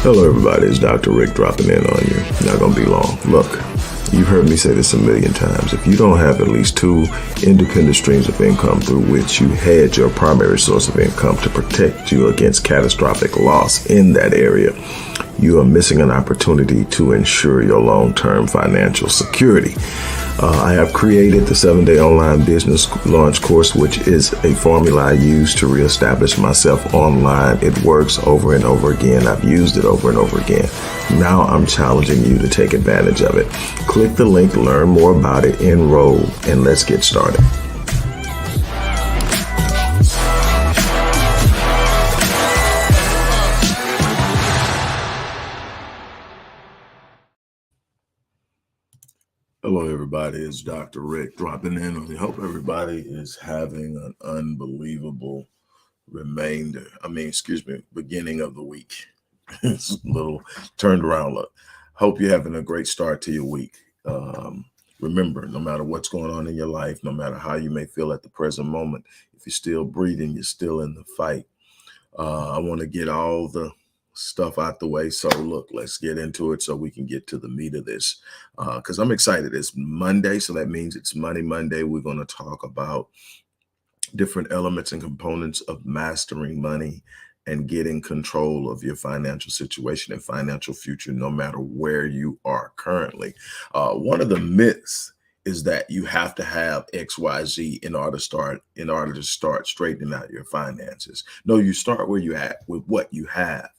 Hello everybody, it's Dr. Rick dropping in on you. Not gonna be long. Look, you've heard me say this a million times. If you don't have at least two independent streams of income through which you hedge your primary source of income to protect you against catastrophic loss in that area, you are missing an opportunity to ensure your long-term financial security. I have created the 7-day online business launch course, which is a formula I use to reestablish myself online. It works over and over again. I've used it over and over again. Now I'm challenging you to take advantage of it. Click the link, learn more about it, enroll, and let's get started. Hello, everybody. It's Dr. Rick dropping in. I hope everybody is having an unbelievable beginning of the week. It's a little turned around look. Hope you're having a great start to your week. Remember, no matter what's going on in your life, no matter how you may feel at the present moment, if you're still breathing, you're still in the fight. I want to get all the stuff out the way. So look, let's get into it so we can get to the meat of this. Because I'm excited. It's Monday, so that means it's Money Monday. We're going to talk about different elements and components of mastering money and getting control of your financial situation and financial future, no matter where you are currently. One of the myths is that you have to have XYZ in order to start straightening out your finances. No, you start where you're at with what you have.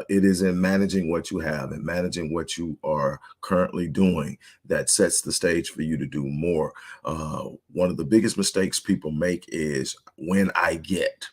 It is in managing what you have and managing what you are currently doing that sets the stage for you to do more. One of the biggest mistakes people make is when I get,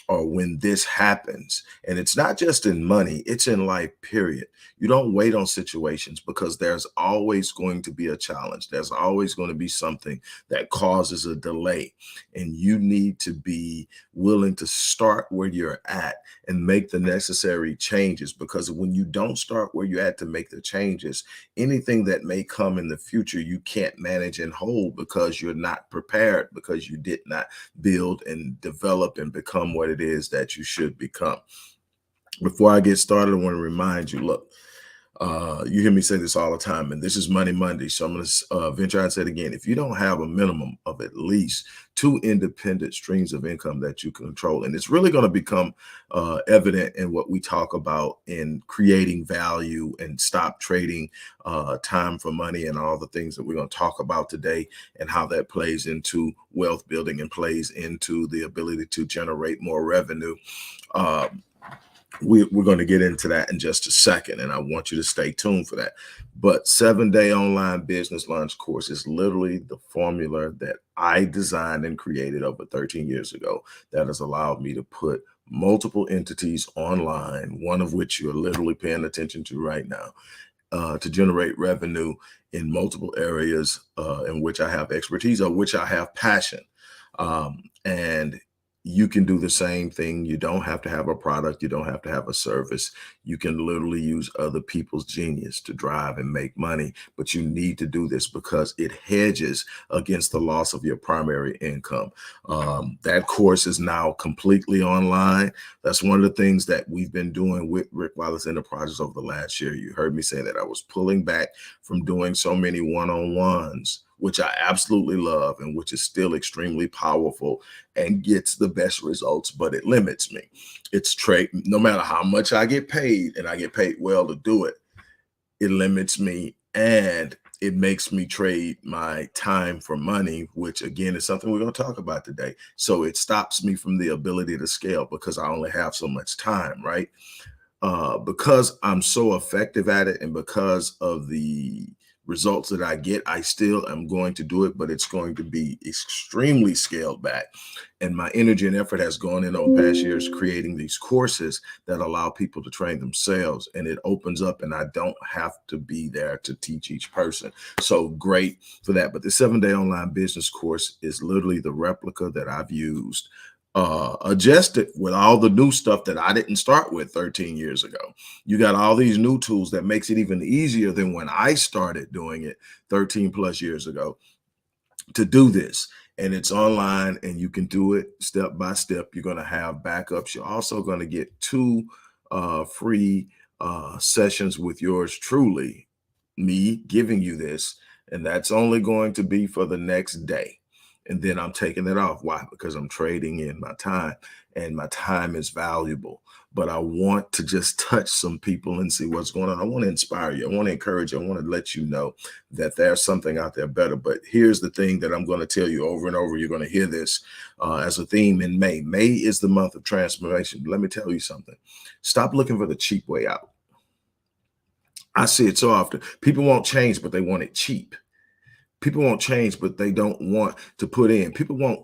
or when this happens. And it's not just in money, it's in life, period. You don't wait on situations because there's always going to be a challenge. There's always going to be something that causes a delay. And you need to be willing to start where you're at and make the necessary changes, because when you don't start where you're at to make the changes, anything that may come in the future, you can't manage and hold because you're not prepared, because you did not build and develop and become what it is that you should become. Before I get started, I want to remind you, look, you hear me say this all the time, and this is Money Monday. So I'm going to venture out and say it again. If you don't have a minimum of at least two independent streams of income that you control, and it's really going to become evident in what we talk about in creating value and stop trading time for money and all the things that we're going to talk about today, and how that plays into wealth building and plays into the ability to generate more revenue. We're going to get into that in just a second, and I want you to stay tuned for that. But 7-day online business launch course is literally the formula that I designed and created over 13 years ago that has allowed me to put multiple entities online, one of which you're literally paying attention to right now, to generate revenue in multiple areas in which I have expertise or which I have passion. And you can do the same thing. You don't have to have a product. You don't have to have a service. You can literally use other people's genius to drive and make money. But you need to do this because it hedges against the loss of your primary income. That course is now completely online. That's one of the things that we've been doing with Rick Wallace Enterprises over the last year. You heard me say that I was pulling back from doing so many one-on-ones, which I absolutely love and which is still extremely powerful and gets the best results, but it limits me. It's trade. No matter how much I get paid, and I get paid well to do it, it limits me, and it makes me trade my time for money, which again is something we're going to talk about today. So it stops me from the ability to scale because I only have so much time, right? Because I'm so effective at it, and because of the results that I get, I still am going to do it, but it's going to be extremely scaled back. And my energy and effort has gone in over past years creating these courses that allow people to train themselves, and it opens up, and I don't have to be there to teach each person. So great for that. But the 7-day online business course is literally the replica that I've used, adjusted with all the new stuff that I didn't start with 13 years ago. You got all these new tools that makes it even easier than when I started doing it 13 plus years ago to do this. And it's online, and you can do it step by step. You're going to have backups. You're also going to get two free sessions with yours truly, me giving you this, and that's only going to be for the next day. And then I'm taking it off. Why? Because I'm trading in my time, and my time is valuable. But I want to just touch some people and see what's going on. I want to inspire you. I want to encourage you. I want to let you know that there's something out there better. But here's the thing that I'm going to tell you over and over. You're going to hear this as a theme in May. May is the month of transformation. Let me tell you something. Stop looking for the cheap way out. I see it so often. People won't change, but they want it cheap. People won't change, but they don't want to put in. People want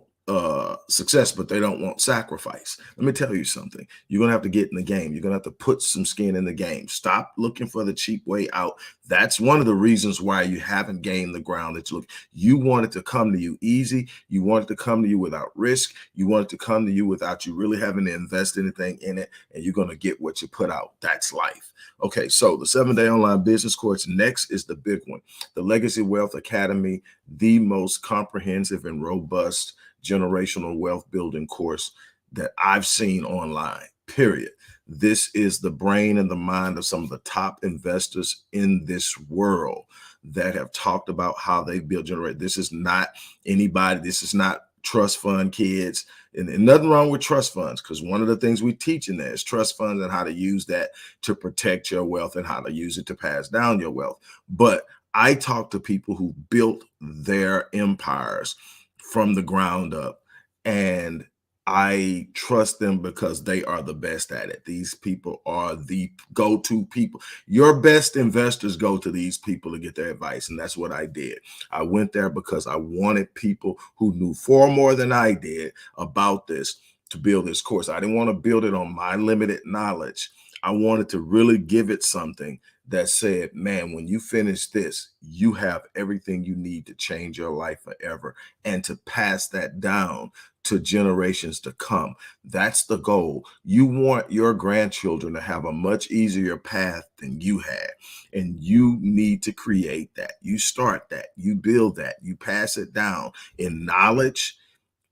success, but they don't want sacrifice. Let me tell you something. You're gonna have to get in the game. You're gonna have to put some skin in the game. Stop looking for the cheap way out. That's one of the reasons why you haven't gained the ground that you look. You want it to come to you easy. You want it to come to you without risk. You want it to come to you without you really having to invest anything in it, and you're gonna get what you put out. That's life. Okay, so the 7-day online business course. Next is the big one, the Legacy Wealth Academy, the most comprehensive and robust generational wealth building course that I've seen online, period. This is the brain and the mind of some of the top investors in this world that have talked about how they build generate. This is not anybody. This is not trust fund kids. And nothing wrong with trust funds, because one of the things we teach in there is trust funds and how to use that to protect your wealth and how to use it to pass down your wealth. But I talk to people who built their empires from the ground up, and I trust them because they are the best at it. These people are the go-to people. Your best investors go to these people to get their advice, and that's what I did. I went there because I wanted people who knew far more than I did about this to build this course. I didn't want to build it on my limited knowledge. I wanted to really give it something that said, man, when you finish this, you have everything you need to change your life forever and to pass that down to generations to come. That's the goal. You want your grandchildren to have a much easier path than you had, and you need to create that. You start that, you build that, you pass it down in knowledge,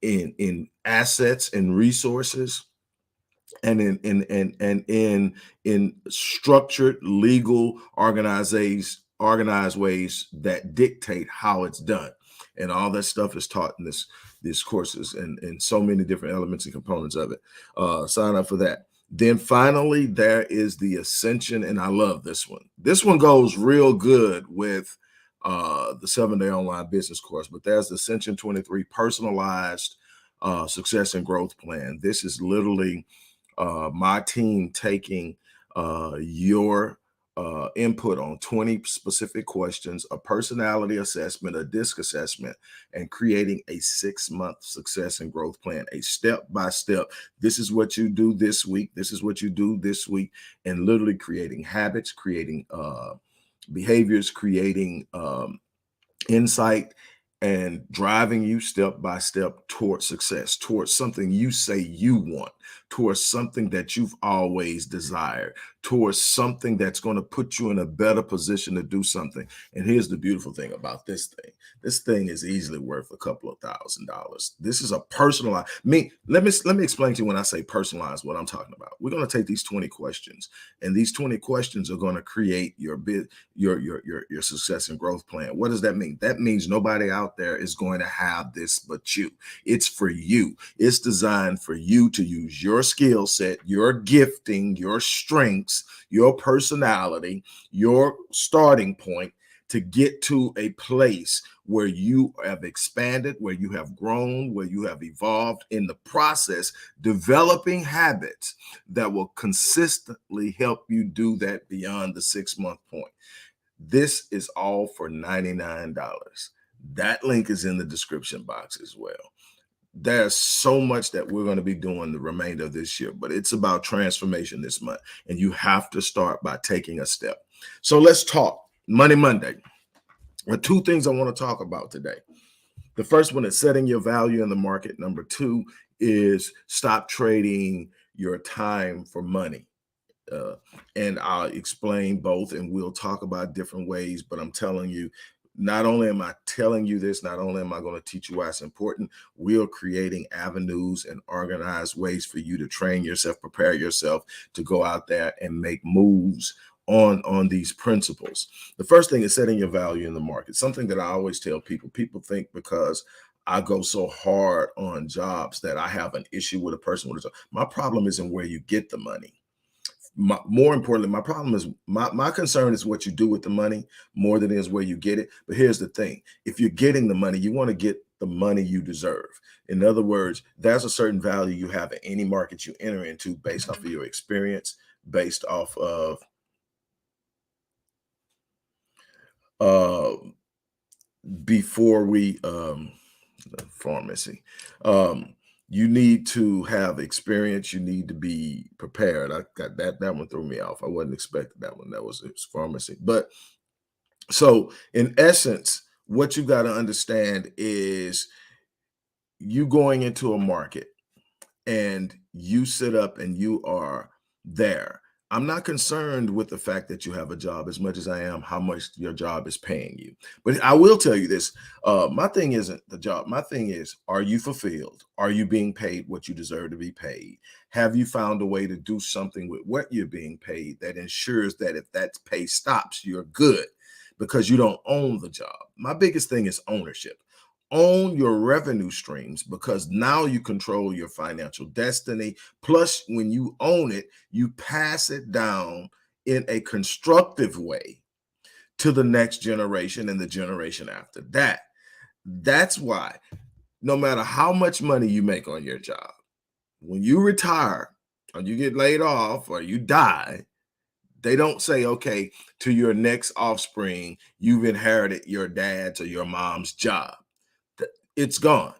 in assets and resources, and in structured legal organized ways that dictate how it's done. And all that stuff is taught in these courses, and so many different elements and components of it. Sign up for that. Then finally, there is the Ascension, and I love this one. This one goes real good with the 7-day online business course, but there's the Ascension 23 personalized success and growth plan. This is literally my team taking your input on 20 specific questions, a personality assessment, a disc assessment, and creating a 6-month success and growth plan, a step-by-step. This is what you do this week. This is what you do this week, and literally creating habits, creating behaviors, creating insight, and driving you step by step towards success, towards something you say you want, towards something that you've always desired, towards something that's going to put you in a better position to do something. And here's the beautiful thing about this thing. This thing is easily worth a couple of $1,000s. This is a personalized. Let me explain to you when I say personalized what I'm talking about. We're going to take these 20 questions, and these 20 questions are going to create your success and growth plan. What does that mean? That means nobody out there is going to have this but you. It's for you. It's designed for you to use your skill set, your gifting, your strengths, your personality, your starting point to get to a place where you have expanded, where you have grown, where you have evolved in the process, developing habits that will consistently help you do that beyond the 6-month point. This is all for $99. That link is in the description box as well. There's so much that we're going to be doing the remainder of this year, but it's about transformation this month, and you have to start by taking a step. So let's talk Money Monday. There are 2 things I want to talk about today. The first one is setting your value in the market. Number 2 is stop trading your time for money. And I'll explain both, and we'll talk about different ways, but I'm telling you, Not only am I telling you this, not only am I going to teach you why it's important, we are creating avenues and organized ways for you to train yourself, prepare yourself to go out there and make moves on these principles. The first thing is setting your value in the market. Something that I always tell people. People think because I go so hard on jobs that I have an issue with a person with a job. My problem isn't where you get the money. More importantly, my problem is my concern is what you do with the money more than it is where you get it. But here's the thing: if you're getting the money, you want to get the money you deserve. In other words, there's a certain value you have in any market you enter into based off of your experience, based off of uh before we pharmacy. You need to have experience. You need to be prepared. I got that one threw me off. I wasn't expecting that one. That was pharmacy. But so in essence, what you got to understand is you going into a market and you sit up and you are there. I'm not concerned with the fact that you have a job as much as I am how much your job is paying you. But I will tell you this, my thing isn't the job. My thing is, are you fulfilled? Are you being paid what you deserve to be paid? Have you found a way to do something with what you're being paid that ensures that if that pay stops, you're good because you don't own the job? My biggest thing is ownership. Own your revenue streams because now you control your financial destiny. Plus, when you own it, you pass it down in a constructive way to the next generation and the generation after that. That's why no matter how much money you make on your job, when you retire or you get laid off or you die, they don't say, okay, to your next offspring, you've inherited your dad's or your mom's job. It's gone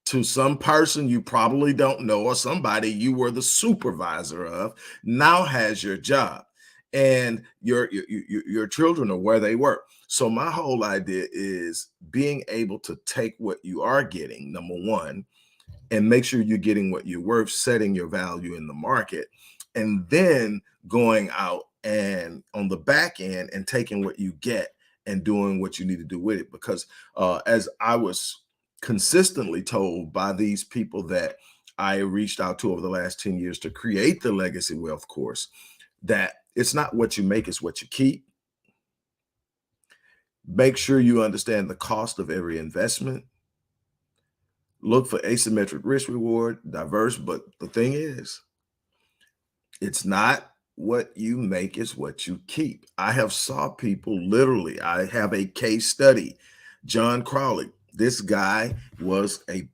to some person you probably don't know or somebody you were the supervisor of now has your job, and your children are where they work. So my whole idea is being able to take what you are getting, number one, and make sure you're getting what you're worth, setting your value in the market, and then going out and on the back end and taking what you get and doing what you need to do with it. Because as I was consistently told by these people that I reached out to over the last 10 years to create the Legacy Wealth course, that it's not what you make, it's what you keep. Make sure you understand the cost of every investment. Look for asymmetric risk reward, diverse. But the thing is, it's not what you make, it's what you keep. I have saw people literally, I have a case study. John Crowley, this guy was a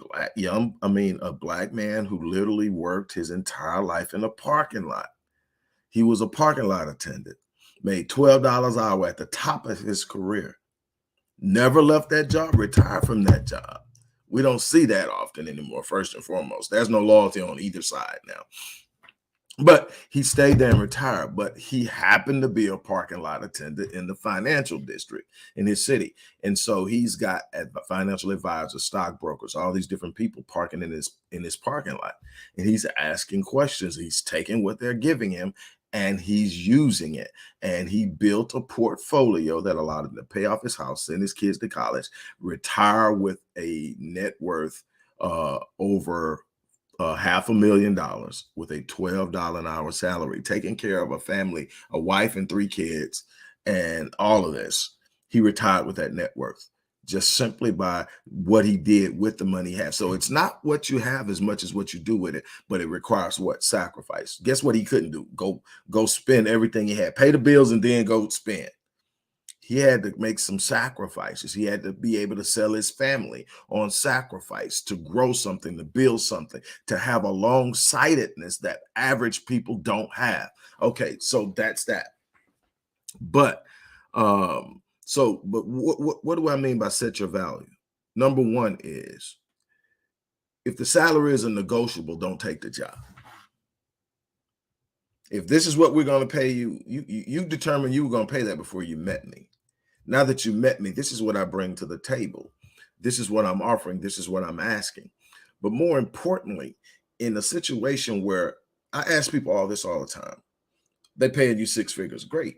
black man who literally worked his entire life in a parking lot. He was a parking lot attendant, made $12 an hour at the top of his career. Never left that job, retired from that job. We don't see that often anymore, first and foremost. There's no loyalty on either side now. But he stayed there and retired. But he happened to be a parking lot attendant in the financial district in his city. And so he's got financial advisors, stockbrokers, all these different people parking in his parking lot. And he's asking questions. He's taking what they're giving him and he's using it. And he built a portfolio that allowed him to pay off his house, send his kids to college, retire with a net worth over $500,000 with a $12 an hour salary, taking care of a family, a wife and 3 kids, and all of this. He retired with that net worth just simply by what he did with the money he had. So it's not what you have as much as what you do with it, but it requires what? Sacrifice. Guess what he couldn't do? Go spend everything he had, pay the bills, and then go spend. He had to make some sacrifices. He had to be able to sell his family on sacrifice to grow something, to build something, to have a long-sightedness that average people don't have. Okay, so that's that. But what do I mean by set your value? Number one is if the salary is a negotiable, don't take the job. If this is what we're going to pay you, you determined you were going to pay that before you met me. Now that you met me, this is what I bring to the table. This is what I'm offering. This is what I'm asking. But more importantly, in a situation where I ask people all this all the time, they paying you 6 figures. Great.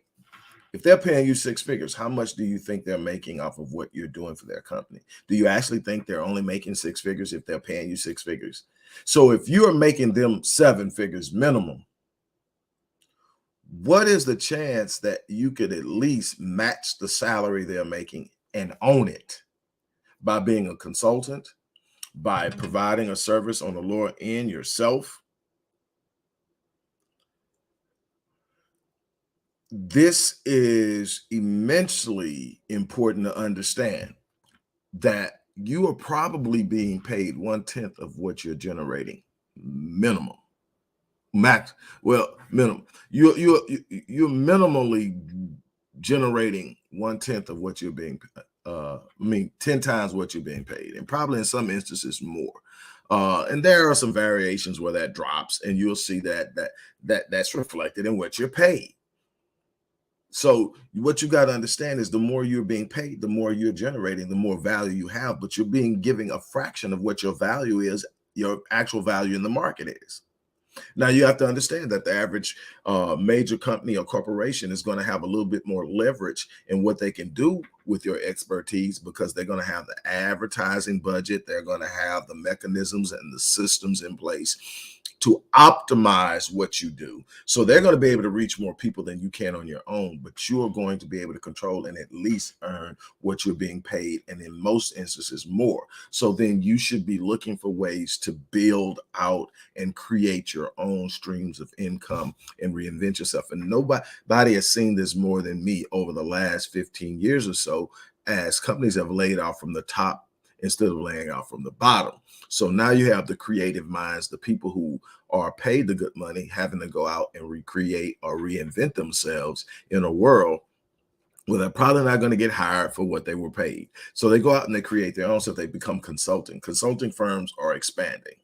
If they're paying you six figures, how much do you think they're making off of what you're doing for their company? Do you actually think they're only making six figures if they're paying you six figures? So if you are making them seven figures minimum, what is the chance that you could at least match the salary they're making and own it by being a consultant, by providing a service on the lower end yourself? This is immensely important to understand, that you are probably being paid 1/10 of what you're generating minimum. Max, well, minimum. You're minimally generating 1/10 of what you're being, 10 times what you're being paid, and probably in some instances more. And there are some variations where that drops, and you'll see that's reflected in what you're paid. So what you got to understand is the more you're being paid, the more you're generating, the more value you have, but you're being given a fraction of what your value is, your actual value in the market is. Now, you have to understand that the average major company or corporation is going to have a little bit more leverage in what they can do with your expertise, because they're going to have the advertising budget. They're going to have the mechanisms and the systems in place to optimize what you do. So they're going to be able to reach more people than you can on your own, but you're going to be able to control and at least earn what you're being paid, and in most instances more. So then you should be looking for ways to build out and create your own streams of income and reinvent yourself. And nobody has seen this more than me over the last 15 years or so, as companies have laid off from the top instead of laying off from the bottom. So now you have the creative minds, the people who are paid the good money, having to go out and recreate or reinvent themselves in a world where they're probably not going to get hired for what they were paid. So they go out and they create their own stuff. They become consulting. Consulting firms are expanding.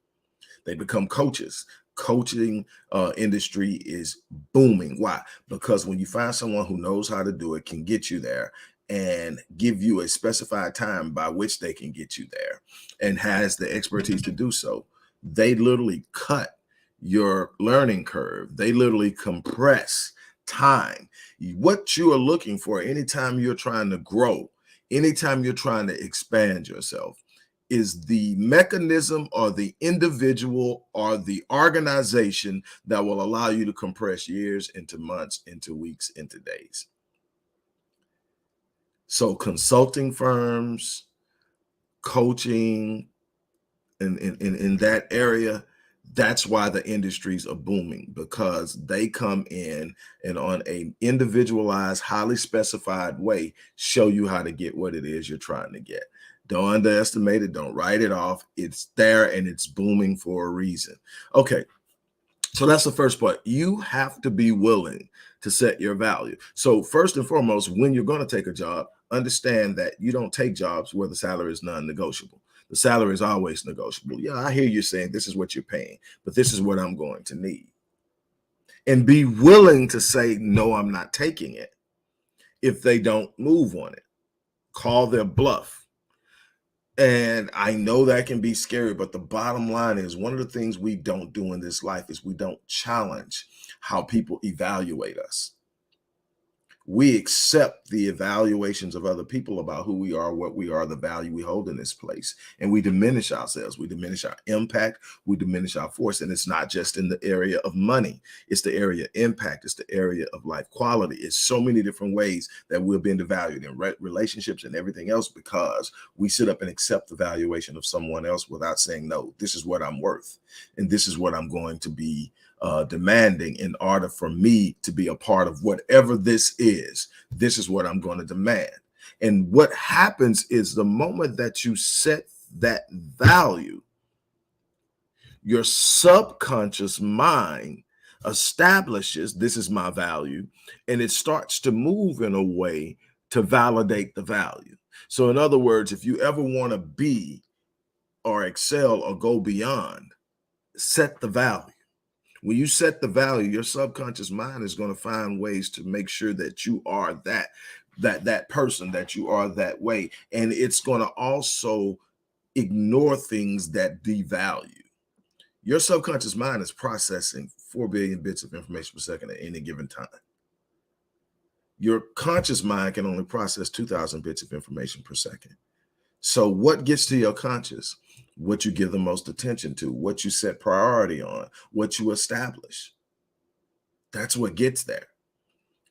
They become coaches. Coaching industry is booming. Why? Because when you find someone who knows how to do it, can get you there, and give you a specified time by which they can get you there, and has the expertise to do so, they literally cut your learning curve. They literally compress time. What you are looking for anytime you're trying to grow, anytime you're trying to expand yourself, is the mechanism or the individual or the organization that will allow you to compress years into months, into weeks, into days. So consulting firms, coaching in that area, that's why the industries are booming, because they come in and on an individualized, highly specified way, show you how to get what it is you're trying to get. Don't underestimate it. Don't write it off. It's there and it's booming for a reason. Okay. So that's the first part. You have to be willing to set your value. So first and foremost, when you're going to take a job, understand that you don't take jobs where the salary is non-negotiable. The salary is always negotiable. Yeah, I hear you saying this is what you're paying, but this is what I'm going to need. And be willing to say, no, I'm not taking it if they don't move on it. Call their bluff. And I know that can be scary, but the bottom line is, one of the things we don't do in this life is we don't challenge how people evaluate us. We accept the evaluations of other people about who we are, what we are, the value we hold in this place. And we diminish ourselves. We diminish our impact. We diminish our force. And it's not just in the area of money. It's the area of impact. It's the area of life quality. It's so many different ways that we're being devalued in relationships and everything else, because we sit up and accept the valuation of someone else without saying, no, this is what I'm worth. And this is what I'm going to be demanding in order for me to be a part of whatever this is. This is what I'm going to demand. And what happens is, the moment that you set that value, your subconscious mind establishes this is my value, and it starts to move in a way to validate the value. So in other words, if you ever want to be or excel or go beyond, set the value. When you set the value, your subconscious mind is going to find ways to make sure that you are that person, that you are that way. And it's going to also ignore things that devalue. Your subconscious mind is processing 4 billion bits of information per second at any given time. Your conscious mind can only process 2,000 bits of information per second. So what gets to your conscious? What you give the most attention to, what you set priority on, what you establish. That's what gets there.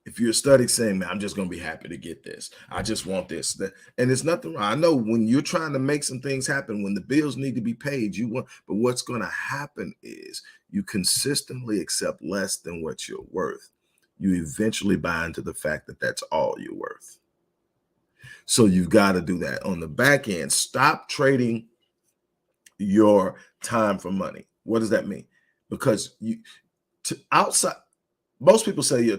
If you're studying saying, man, I'm just going to be happy to get this. I just want this. That, and there's nothing wrong. I know when you're trying to make some things happen, when the bills need to be paid, you want, but what's going to happen is you consistently accept less than what you're worth. You eventually buy into the fact that that's all you're worth. So you've got to do that on the back end. Stop trading your time for money. What does that mean? Because you outside, most people say your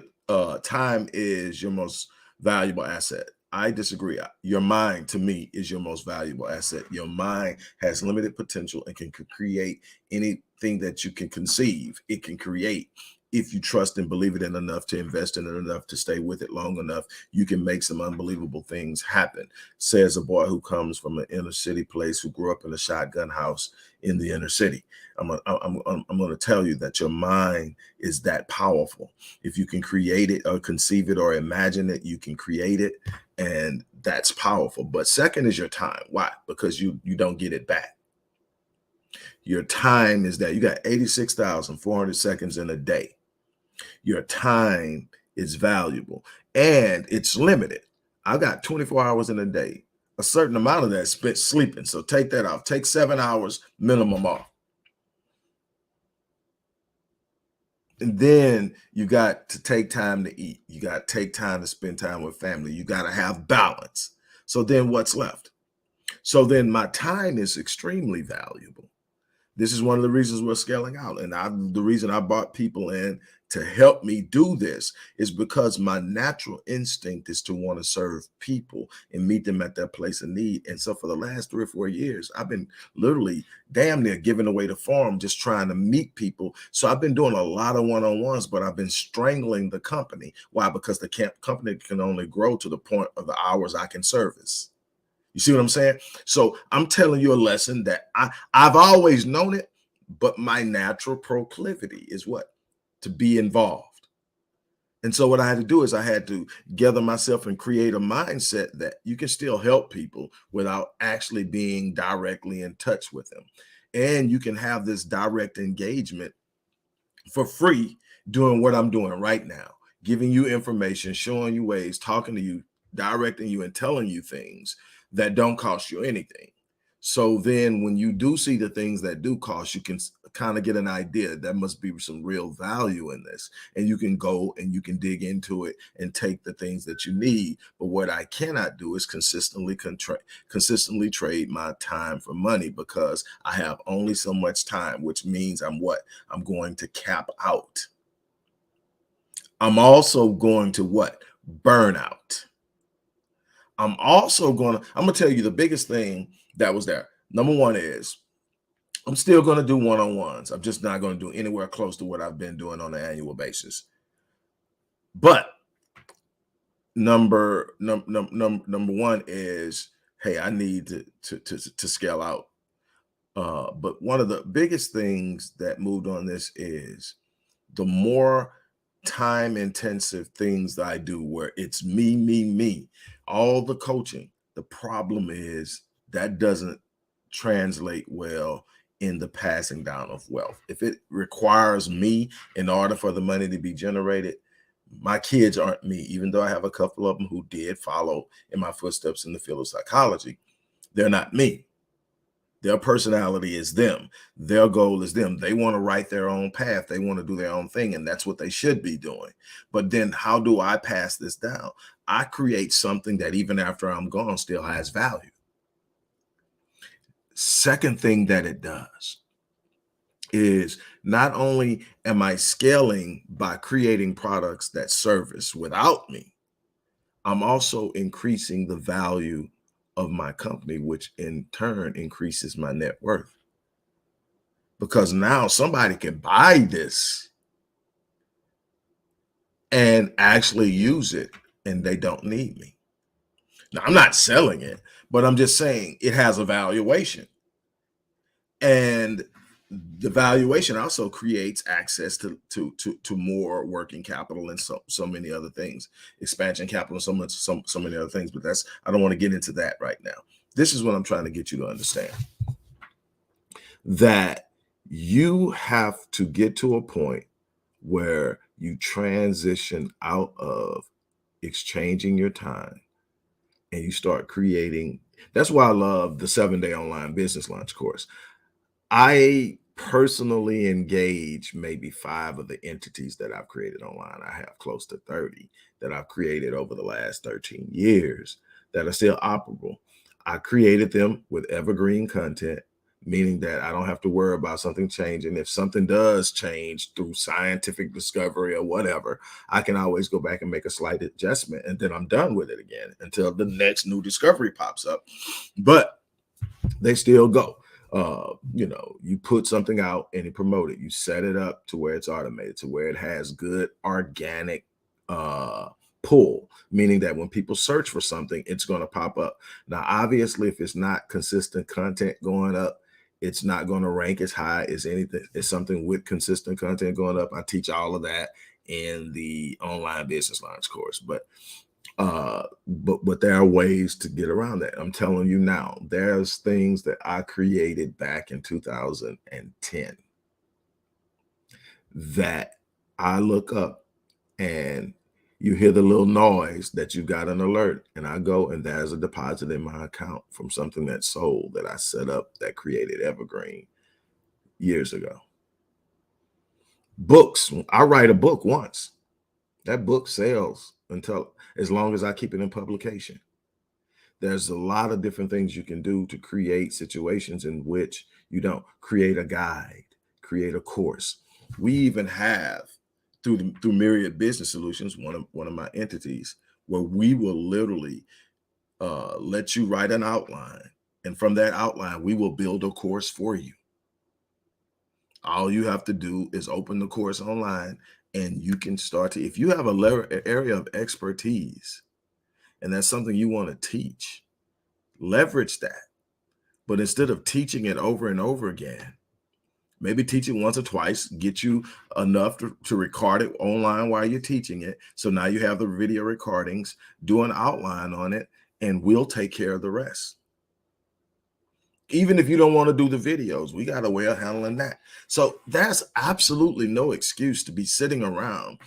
time is your most valuable asset. I disagree. Your mind, to me, is your most valuable asset. Your mind has limited potential and can create anything that you can conceive. It can create. If you trust and believe it in enough to invest in it enough to stay with it long enough, you can make some unbelievable things happen. Says a boy who comes from an inner city place who grew up in a shotgun house in the inner city. I'm going to tell you that your mind is that powerful. If you can create it or conceive it or imagine it, you can create it, and that's powerful. But second is your time. Why? Because you don't get it back. Your time is that you got 86,400 seconds in a day. Your time is valuable and it's limited. I've got 24 hours in a day. A certain amount of that is spent sleeping. So take that off. Take 7 hours minimum off. And then you got to take time to eat. You got to take time to spend time with family. You got to have balance. So then what's left? So then my time is extremely valuable. This is one of the reasons we're scaling out. And the reason I brought people in to help me do this is because my natural instinct is to want to serve people and meet them at their place of need. And so for the last 3 or 4 years, I've been literally damn near giving away the farm, just trying to meet people. So I've been doing a lot of one-on-ones, but I've been strangling the company. Why? Because the company can only grow to the point of the hours I can service. You see what I'm saying? So I'm telling you a lesson that I've always known it, but my natural proclivity is what? To be involved. And so what I had to do is I had to gather myself and create a mindset that you can still help people without actually being directly in touch with them. And you can have this direct engagement for free doing what I'm doing right now, giving you information, showing you ways, talking to you, directing you, and telling you things that don't cost you anything. So then when you do see the things that do cost, you can kind of get an idea that must be some real value in this. And you can go and you can dig into it and take the things that you need. But what I cannot do is consistently trade my time for money, because I have only so much time, which means I'm going to cap out. I'm also going to what? Burn out. I'm going to tell you the biggest thing that was there. Number one is I'm still going to do one-on-ones. I'm just not going to do anywhere close to what I've been doing on an annual basis. But number one is, hey, I need to scale out. But one of the biggest things that moved on this is the more time intensive things that I do where it's me, all the coaching. The problem is that doesn't translate well in the passing down of wealth. If it requires me in order for the money to be generated, my kids aren't me, even though I have a couple of them who did follow in my footsteps in the field of psychology. They're not me. Their personality is them. Their goal is them. They want to write their own path. They want to do their own thing, and that's what they should be doing. But then how do I pass this down? I create something that even after I'm gone still has value. Second thing that it does is not only am I scaling by creating products that service without me, I'm also increasing the value of my company, which in turn increases my net worth. Because now somebody can buy this and actually use it, and they don't need me. Now, I'm not selling it, but I'm just saying it has a valuation. And the valuation also creates access to more working capital and so many other things, expansion capital, so many other things. But I don't want to get into that right now. This is what I'm trying to get you to understand, that you have to get to a point where you transition out of exchanging your time and you start creating. That's why I love the 7-day online business launch course. I personally engage maybe 5 of the entities that I've created online. I have close to 30 that I've created over the last 13 years that are still operable. I created them with evergreen content, meaning that I don't have to worry about something changing. If something does change through scientific discovery or whatever, I can always go back and make a slight adjustment, and then I'm done with it again until the next new discovery pops up. But they still go. You put something out and you promote it. You set it up to where it's automated, to where it has good organic pull, meaning that when people search for something, it's going to pop up. Now, obviously, if it's not consistent content going up, it's not going to rank as high as anything. It's something with consistent content going up. I teach all of that in the online business launch course, but there are ways to get around that. I'm telling you now, there's things that I created back in 2010 that I look up and you hear the little noise that you got an alert, and I go and there's a deposit in my account from something that sold that I set up that created evergreen years ago. Books. I write a book once. That book sells until as long as I keep it in publication. There's a lot of different things you can do to create situations in which you don't create a guide, create a course. We even have through Myriad Business Solutions, one of my entities, where we will literally let you write an outline, and from that outline, we will build a course for you. All you have to do is open the course online, and you can start to. If you have an area of expertise, and that's something you want to teach, leverage that. But instead of teaching it over and over again, maybe teach it once or twice, get you enough to record it online while you're teaching it. So now you have the video recordings, do an outline on it, and we'll take care of the rest. Even if you don't want to do the videos, we got a way of handling that. So that's absolutely no excuse to be sitting around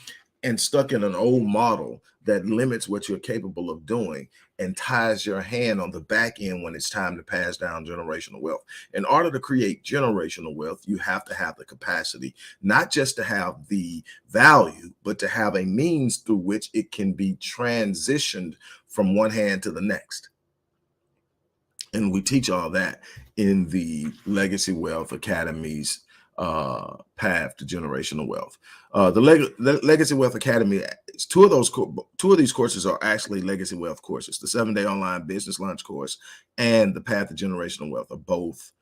and stuck in an old model that limits what you're capable of doing and ties your hand on the back end when it's time to pass down generational wealth. In order to create generational wealth, you have to have the capacity, not just to have the value, but to have a means through which it can be transitioned from one hand to the next. And we teach all that in the Legacy Wealth Academy's path to generational wealth. The Legacy Wealth Academy, two of these courses are actually Legacy Wealth courses. The 7-day online business launch course and the path to generational wealth are both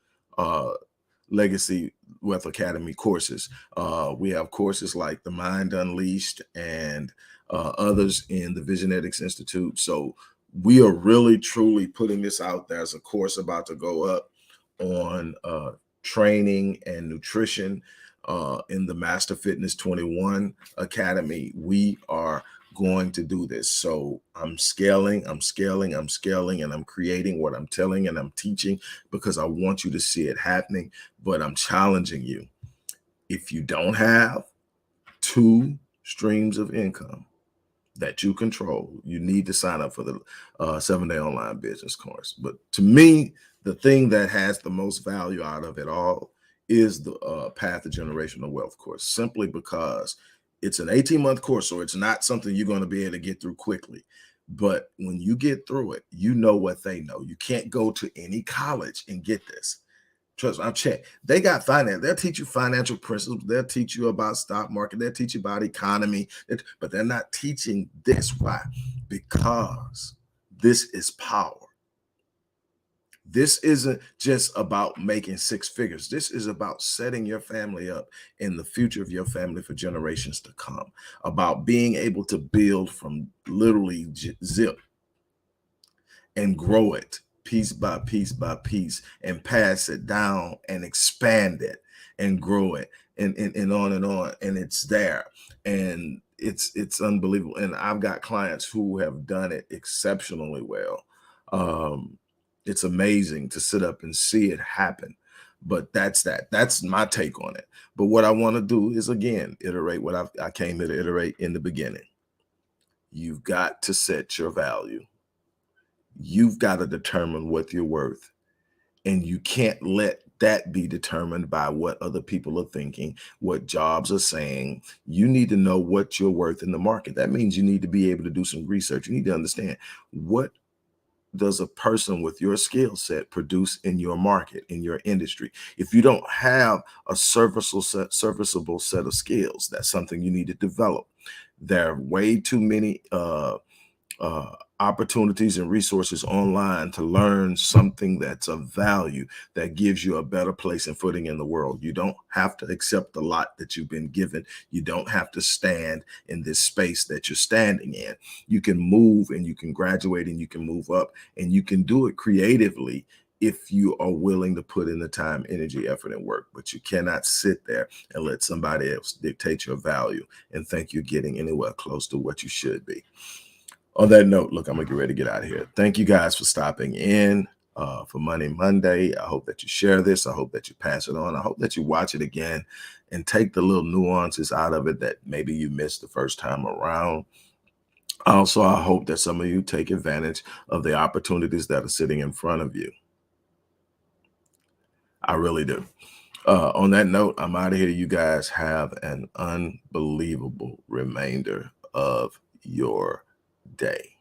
Legacy Wealth Academy courses. We have courses like the Mind Unleashed and others in the Visionetics Institute. So we are really truly putting this out. There's a course about to go up on training and nutrition in the Master Fitness 21 Academy. We are going to do this. So I'm scaling, and I'm creating what I'm telling and I'm teaching because I want you to see it happening. But I'm challenging you. If you don't have 2 streams of income that you control, you need to sign up for the 7-day online business course. But to me, the thing that has the most value out of it all is the Path to Generational Wealth course, simply because it's an 18-month course, so it's not something you're going to be able to get through quickly. But when you get through it, you know what they know. You can't go to any college and get this. Trust me, I've checked. They got finance. They'll teach you financial principles. They'll teach you about stock market. They'll teach you about economy. But they're not teaching this. Why? Because this is power. This isn't just about making 6 figures. This is about setting your family up in the future of your family for generations to come. About being able to build from literally zip and grow it piece by piece by piece and pass it down and expand it and grow it, and on and on. And it's there. And it's unbelievable. And I've got clients who have done it exceptionally well. It's amazing to sit up and see it happen. But that's my take on it. But what I want to do is, again, iterate what I came here to iterate in the beginning. You've got to set your value. You've got to determine what you're worth. And you can't let that be determined by what other people are thinking, what jobs are saying. You need to know what you're worth in the market. That means you need to be able to do some research. You need to understand, what does a person with your skill set produce in your market, in your industry? If you don't have a serviceable set of skills, that's something you need to develop. There are way too many opportunities and resources online to learn something that's of value, that gives you a better place and footing in the world. You don't have to accept the lot that you've been given. You don't have to stand in this space that you're standing in. You can move, and you can graduate, and you can move up, and you can do it creatively if you are willing to put in the time, energy, effort, and work. But you cannot sit there and let somebody else dictate your value and think you're getting anywhere close to what you should be. On that note, look, I'm gonna get ready to get out of here. Thank you guys for stopping in for Money Monday. I hope that you share this. I hope that you pass it on. I hope that you watch it again and take the little nuances out of it that maybe you missed the first time around. Also, I hope that some of you take advantage of the opportunities that are sitting in front of you. I really do. On that note, I'm out of here. You guys have an unbelievable remainder of your day.